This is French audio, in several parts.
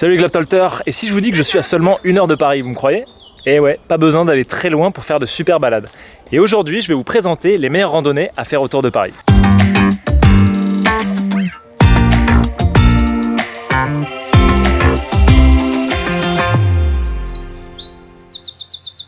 Salut Globetrotter, et si je vous dis que je suis à seulement 1 heure de Paris, vous me croyez? Eh ouais, pas besoin d'aller très loin pour faire de super balades. Et aujourd'hui, je vais vous présenter les meilleures randonnées à faire autour de Paris.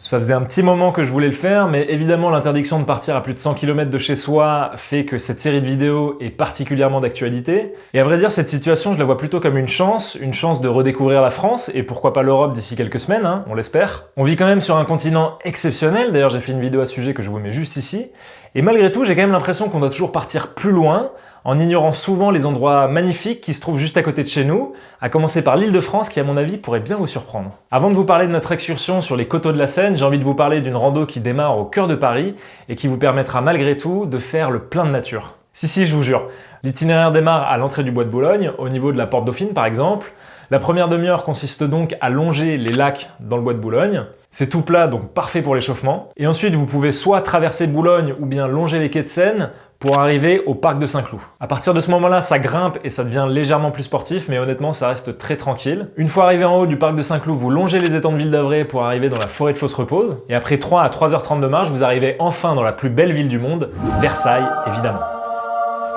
Ça faisait un petit moment que je voulais le faire, mais évidemment l'interdiction de partir à plus de 100 km de chez soi fait que cette série de vidéos est particulièrement d'actualité. Et à vrai dire, cette situation, je la vois plutôt comme une chance de redécouvrir la France, et pourquoi pas l'Europe d'ici quelques semaines, hein, on l'espère. On vit quand même sur un continent exceptionnel, d'ailleurs j'ai fait une vidéo à ce sujet que je vous mets juste ici. Et malgré tout, j'ai quand même l'impression qu'on doit toujours partir plus loin, en ignorant souvent les endroits magnifiques qui se trouvent juste à côté de chez nous, à commencer par l'Île-de-France qui, à mon avis, pourrait bien vous surprendre. Avant de vous parler de notre excursion sur les coteaux de la Seine, j'ai envie de vous parler d'une rando qui démarre au cœur de Paris et qui vous permettra malgré tout de faire le plein de nature. Si, je vous jure. L'itinéraire démarre à l'entrée du bois de Boulogne, au niveau de la Porte Dauphine par exemple. La première demi-heure consiste donc à longer les lacs dans le bois de Boulogne. C'est tout plat, donc parfait pour l'échauffement. Et ensuite, vous pouvez soit traverser Boulogne ou bien longer les quais de Seine pour arriver au parc de Saint-Cloud. À partir de ce moment-là, ça grimpe et ça devient légèrement plus sportif, mais honnêtement, ça reste très tranquille. Une fois arrivé en haut du parc de Saint-Cloud, vous longez les étangs de Ville d'Avray pour arriver dans la forêt de Fausse-Repose. Et après 3 à 3h30 de marche, vous arrivez enfin dans la plus belle ville du monde, Versailles, évidemment.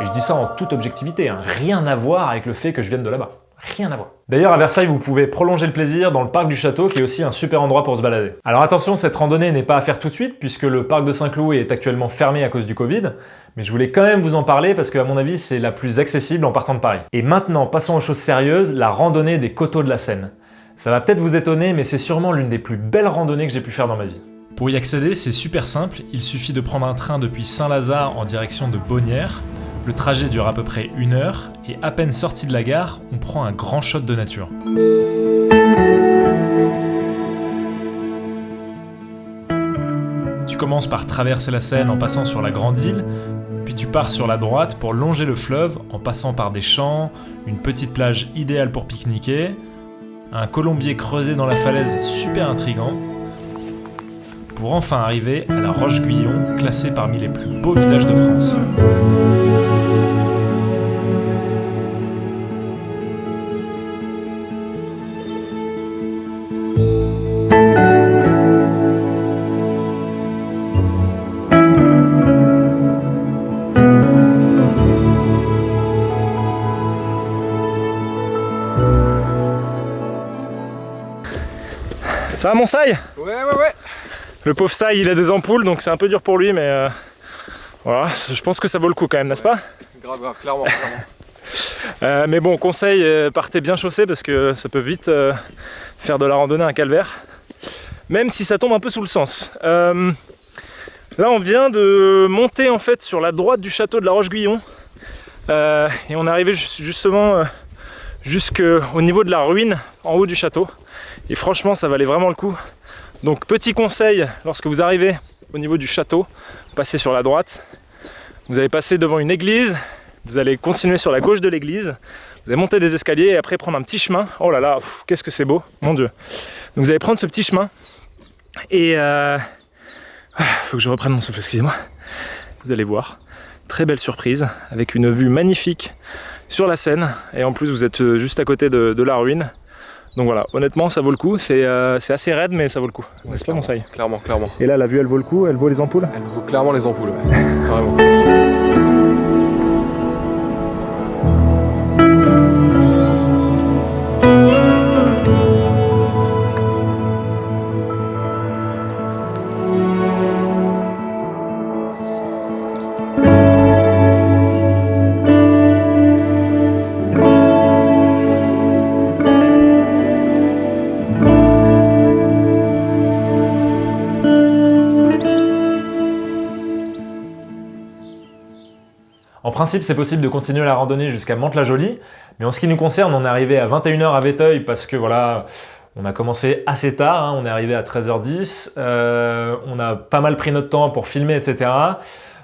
Et je dis ça en toute objectivité, hein. Rien à voir avec le fait que je vienne de là-bas. Rien à voir. D'ailleurs, à Versailles, vous pouvez prolonger le plaisir dans le parc du château, qui est aussi un super endroit pour se balader. Alors attention, cette randonnée n'est pas à faire tout de suite, puisque le parc de Saint-Cloud est actuellement fermé à cause du Covid, mais je voulais quand même vous en parler parce qu'à mon avis, c'est la plus accessible en partant de Paris. Et maintenant, passons aux choses sérieuses, la randonnée des coteaux de la Seine. Ça va peut-être vous étonner, mais c'est sûrement l'une des plus belles randonnées que j'ai pu faire dans ma vie. Pour y accéder, c'est super simple, il suffit de prendre un train depuis Saint-Lazare en direction de Bonnières. Le trajet dure à peu près 1 heure, et à peine sorti de la gare, on prend un grand shot de nature. Tu commences par traverser la Seine en passant sur la Grande Île, puis tu pars sur la droite pour longer le fleuve en passant par des champs, une petite plage idéale pour pique-niquer, un colombier creusé dans la falaise super intrigant, pour enfin arriver à la Roche-Guyon, classée parmi les plus beaux villages de France. Ça va mon Sai? Ouais. Le pauvre Sai, il a des ampoules, donc c'est un peu dur pour lui, mais voilà, je pense que ça vaut le coup quand même, n'est-ce pas? Grave, clairement. Mais bon, conseil, partez bien chaussés parce que ça peut vite faire de la randonnée un calvaire, même si ça tombe un peu sous le sens. Là, on vient de monter en fait sur la droite du château de la Roche-Guyon et on est arrivé justement jusqu'au niveau de la ruine en haut du château. Et franchement, ça valait vraiment le coup. Donc petit conseil, lorsque vous arrivez au niveau du château, passez sur la droite. Vous allez passer devant une église, vous allez continuer sur la gauche de l'église, vous allez monter des escaliers et après prendre un petit chemin. Oh là là, qu'est-ce que c'est beau, mon Dieu. Donc vous allez prendre ce petit chemin et faut que je reprenne mon souffle, excusez-moi. Vous allez voir, très belle surprise, avec une vue magnifique sur la Seine. Et en plus, vous êtes juste à côté de la ruine. Donc voilà, honnêtement, ça vaut le coup. C'est assez raide, mais ça vaut le coup. N'est-ce pas, mon Sai? Clairement. Et là, la vue, elle vaut le coup? Elle vaut les ampoules? Elle vaut clairement les ampoules, ouais. Vraiment. En principe, c'est possible de continuer la randonnée jusqu'à Mantes-la-Jolie, mais en ce qui nous concerne, on est arrivé à 21h à Vétheuil parce que voilà, on a commencé assez tard, hein, on est arrivé à 13h10, on a pas mal pris notre temps pour filmer, etc.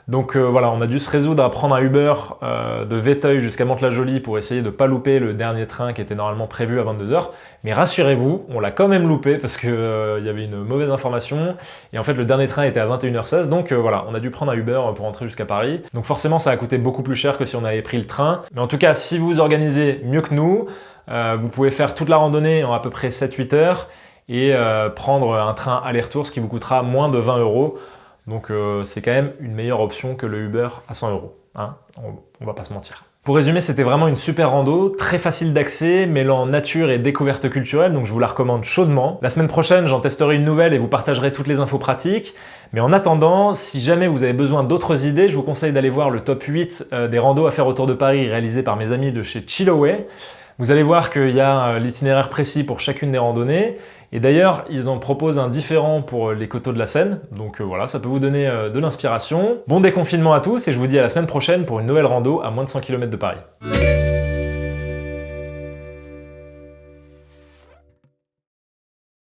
Donc voilà, on a dû se résoudre à prendre un Uber de Vétheuil jusqu'à Mantes-la-Jolie pour essayer de ne pas louper le dernier train qui était normalement prévu à 22h. Mais rassurez-vous, on l'a quand même loupé parce qu'il y avait une mauvaise information. Et en fait, le dernier train était à 21h16. Donc voilà, on a dû prendre un Uber pour rentrer jusqu'à Paris. Donc forcément, ça a coûté beaucoup plus cher que si on avait pris le train. Mais en tout cas, si vous organisez mieux que nous, Vous pouvez faire toute la randonnée en à peu près 7-8 heures et prendre un train aller-retour, ce qui vous coûtera moins de 20 €. Donc c'est quand même une meilleure option que le Uber à 100 €. Hein, on va pas se mentir. Pour résumer, c'était vraiment une super rando, très facile d'accès, mêlant nature et découverte culturelle, donc je vous la recommande chaudement. La semaine prochaine, j'en testerai une nouvelle et vous partagerai toutes les infos pratiques. Mais en attendant, si jamais vous avez besoin d'autres idées, je vous conseille d'aller voir le top 8 des randos à faire autour de Paris réalisé par mes amis de chez Chilloway. Vous allez voir qu'il y a l'itinéraire précis pour chacune des randonnées. Et d'ailleurs, ils en proposent un différent pour les coteaux de la Seine. Donc voilà, ça peut vous donner de l'inspiration. Bon déconfinement à tous et je vous dis à la semaine prochaine pour une nouvelle rando à moins de 100 km de Paris.